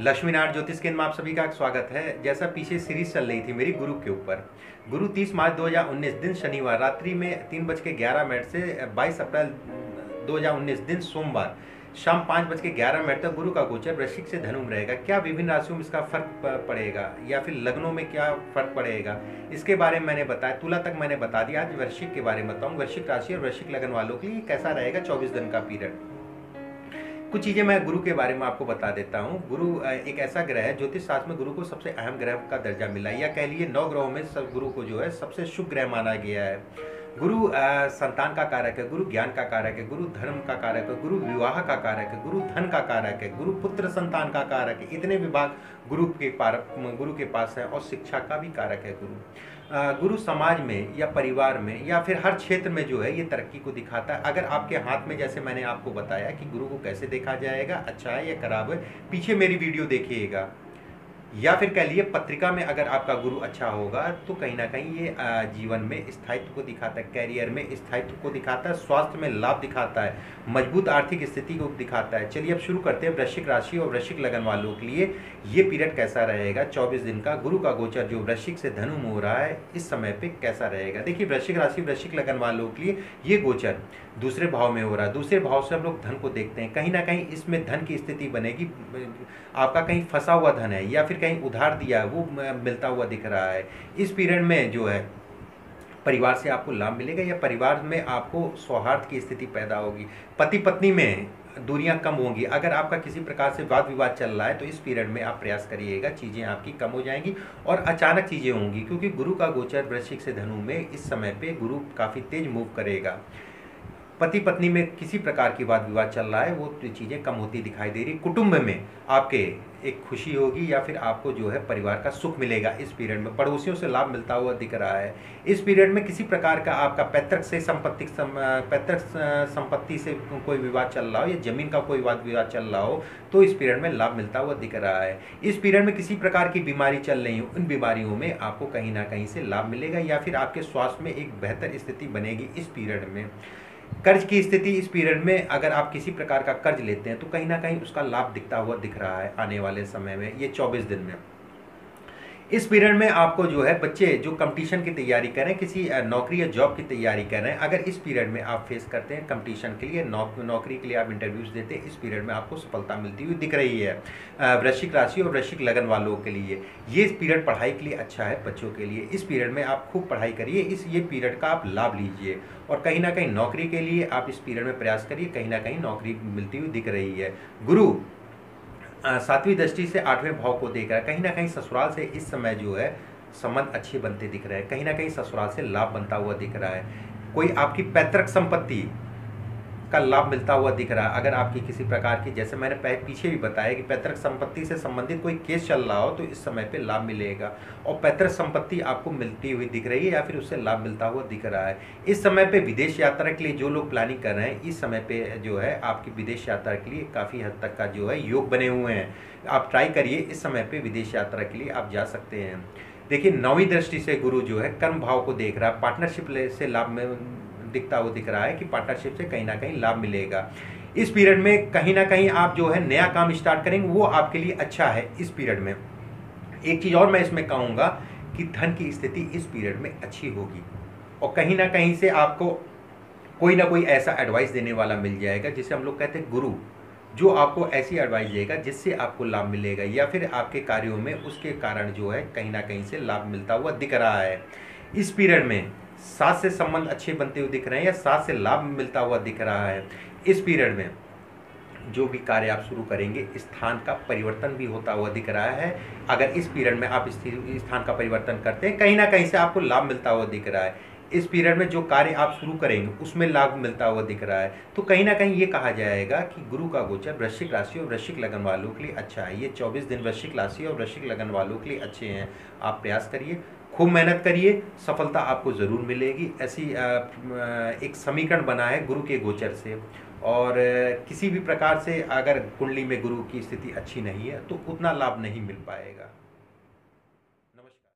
लक्ष्मीनारायण ज्योतिष केंद्र में आप सभी का स्वागत है। जैसा पीछे सीरीज चल रही थी मेरी गुरु के ऊपर, गुरु 30 मार्च 2019 दिन शनिवार रात्रि में 3:11 से 22 अप्रैल 2019 दिन सोमवार शाम 5:11 तक गुरु का गोचर वृश्चिक से धनु में रहेगा। क्या विभिन्न राशियों में इसका फर्क पड़ेगा या फिर लग्नों में क्या फर्क पड़ेगा, इसके बारे में मैंने बताया। तुला तक मैंने बता दिया, आज वृश्चिक के बारे में बताऊँ। वृश्चिक राशि और वृश्चिक लग्न वालों के लिए कैसा रहेगा 24 दिन का पीरियड। कुछ चीज़ें मैं गुरु के बारे में आपको बता देता हूँ। गुरु एक ऐसा ग्रह है, ज्योतिष शास्त्र में गुरु को सबसे अहम ग्रह का दर्जा मिला है, या कह लिए 9 ग्रहों में सब गुरु को जो है सबसे शुभ ग्रह माना गया है। गुरु संतान का कारक है, गुरु ज्ञान का कारक है, गुरु धर्म का कारक है, गुरु विवाह का कारक है, गुरु धन का कारक है, गुरु पुत्र संतान का कारक है। इतने विभाग गुरु के पास है। और शिक्षा का भी कारक है गुरु। गुरु समाज में या परिवार में या फिर हर क्षेत्र में जो है ये तरक्की को दिखाता है। अगर आपके हाथ में, जैसे मैंने आपको बताया कि गुरु को कैसे देखा जाएगा, अच्छा है या खराब है, पीछे मेरी वीडियो देखिएगा। या फिर कह लिए पत्रिका में अगर आपका गुरु अच्छा होगा तो कहीं ना कहीं ये जीवन में स्थायित्व को दिखाता है, कैरियर में स्थायित्व को दिखाता है, स्वास्थ्य में लाभ दिखाता है, मजबूत आर्थिक स्थिति को दिखाता है। चलिए अब शुरू करते हैं। वृश्चिक राशि और वृश्चिक लगन वालों के लिए ये पीरियड कैसा रहेगा 24 दिन का। गुरु का गोचर जो वृश्चिक से धनु में हो रहा है इस समय पे कैसा रहेगा। देखिए, वृश्चिक राशि वृश्चिक लगन वालों के लिए ये गोचर दूसरे भाव में हो रहा है। दूसरे भाव से हम लोग धन को देखते हैं। कहीं ना कहीं इसमें धन की स्थिति बनेगी। आपका कहीं फंसा हुआ धन है या फिर कहीं उधार दिया है वो मिलता हुआ दिख रहा है। इस पीरियड में जो है परिवार से आपको लाभ मिलेगा या परिवार में आपको सौहार्द की स्थिति पैदा होगी। पति पत्नी में दूरियां कम होंगी। अगर आपका किसी प्रकार से वाद विवाद चल रहा है तो इस पीरियड में आप प्रयास करिएगा, चीज़ें आपकी कम हो जाएंगी और अचानक चीज़ें होंगी, क्योंकि गुरु का गोचर वृश्चिक से धनु में इस समय पे गुरु काफ़ी तेज मूव करेगा। पति पत्नी में किसी प्रकार की वाद विवाद चल रहा है वो चीज़ें कम होती दिखाई दे रही। कुटुंब में आपके एक खुशी होगी या फिर आपको जो है परिवार का सुख मिलेगा। इस पीरियड में पड़ोसियों से लाभ मिलता हुआ दिख रहा है। इस पीरियड में किसी प्रकार का आपका पैतृक संपत्ति से कोई विवाद चल रहा हो या जमीन का कोई वाद विवाद चल रहा हो तो इस पीरियड में लाभ मिलता हुआ दिख रहा है। इस पीरियड में किसी प्रकार की बीमारी चल रही हो, उन बीमारियों में आपको कहीं ना कहीं से लाभ मिलेगा या फिर आपके स्वास्थ्य में एक बेहतर स्थिति बनेगी इस पीरियड में। कर्ज की स्थिति इस पीरियड में, अगर आप किसी प्रकार का कर्ज लेते हैं तो कहीं ना कहीं उसका लाभ दिखता हुआ दिख रहा है आने वाले समय में, ये 24 दिन में। इस पीरियड में आपको जो है बच्चे जो कंपटीशन की तैयारी कर रहे हैं, किसी नौकरी या जॉब की तैयारी कर रहे हैं, अगर इस पीरियड में आप फेस करते हैं कंपटीशन के लिए, नौकरी के लिए आप इंटरव्यूज देते हैं, इस पीरियड में आपको सफलता मिलती हुई दिख रही है। वृश्चिक राशि और वृश्चिक लगन वालों के लिए ये पीरियड पढ़ाई के लिए अच्छा है। बच्चों के लिए इस पीरियड में आप खूब पढ़ाई करिए, ये पीरियड का आप लाभ लीजिए और कहीं ना कहीं नौकरी के लिए आप इस पीरियड में प्रयास करिए, कहीं ना कहीं नौकरी मिलती हुई दिख रही है। गुरु 7वीं दृष्टि से 8वें भाव को देख रहा है। कहीं ना कहीं ससुराल से इस समय जो है संबंध अच्छे बनते दिख रहे हैं, कहीं ना कहीं ससुराल से लाभ बनता हुआ दिख रहा है। कोई आपकी पैतृक संपत्ति का लाभ मिलता हुआ दिख रहा है। अगर आपकी किसी प्रकार की, जैसे मैंने पीछे भी बताया कि पैतृक संपत्ति से संबंधित कोई केस चल रहा हो तो इस समय पे लाभ मिलेगा और पैतृक संपत्ति आपको मिलती हुई दिख रही है या फिर उससे लाभ मिलता हुआ दिख रहा है। इस समय पे विदेश यात्रा के लिए जो लोग प्लानिंग कर रहे हैं, इस समय पे जो है आपकी विदेश यात्रा के लिए काफ़ी हद तक का जो है योग बने हुए हैं। आप ट्राई करिए, इस समय पे विदेश यात्रा के लिए आप जा सकते हैं। देखिए, 9वीं दृष्टि से गुरु जो है कर्म भाव को देख रहा है। पार्टनरशिप से लाभ में दिखता हुआ दिख रहा है कि पार्टनरशिप से कहीं ना कहीं लाभ मिलेगा। इस पीरियड में कहीं ना कहीं आप जो है नया काम स्टार्ट करेंगे वो आपके लिए अच्छा है इस पीरियड में। एक चीज़ और मैं इसमें कहूँगा कि धन की स्थिति इस पीरियड में अच्छी होगी और कहीं ना कहीं से आपको कोई ना कोई ऐसा एडवाइस देने वाला मिल जाएगा, जिसे हम लोग कहते हैं गुरु, जो आपको ऐसी एडवाइस देगा जिससे आपको लाभ मिलेगा या फिर आपके कार्यों में उसके कारण जो है कहीं ना कहीं से लाभ मिलता हुआ दिख रहा है। इस पीरियड में सास से संबंध अच्छे बनते हुए दिख रहे हैं या सास से लाभ मिलता हुआ दिख रहा है। इस पीरियड में जो भी कार्य आप शुरू करेंगे स्थान का परिवर्तन भी होता हुआ दिख रहा है। अगर इस पीरियड में आप स्थान का परिवर्तन करते हैं कहीं ना कहीं से आपको लाभ मिलता हुआ दिख रहा है। इस पीरियड में जो कार्य आप शुरू करेंगे उसमें लाभ मिलता हुआ दिख रहा है। तो कहीं ना कहीं ये कहा जाएगा कि गुरु का गोचर वृश्चिक राशि और वृश्चिक लगन वालों के लिए अच्छा है। ये 24 दिन वृश्चिक राशि और वृश्चिक लगन वालों के लिए अच्छे हैं। आप प्रयास करिए, खूब मेहनत करिए, सफलता आपको ज़रूर मिलेगी। ऐसी एक समीकरण बना है गुरु के गोचर से। और किसी भी प्रकार से अगर कुंडली में गुरु की स्थिति अच्छी नहीं है तो उतना लाभ नहीं मिल पाएगा।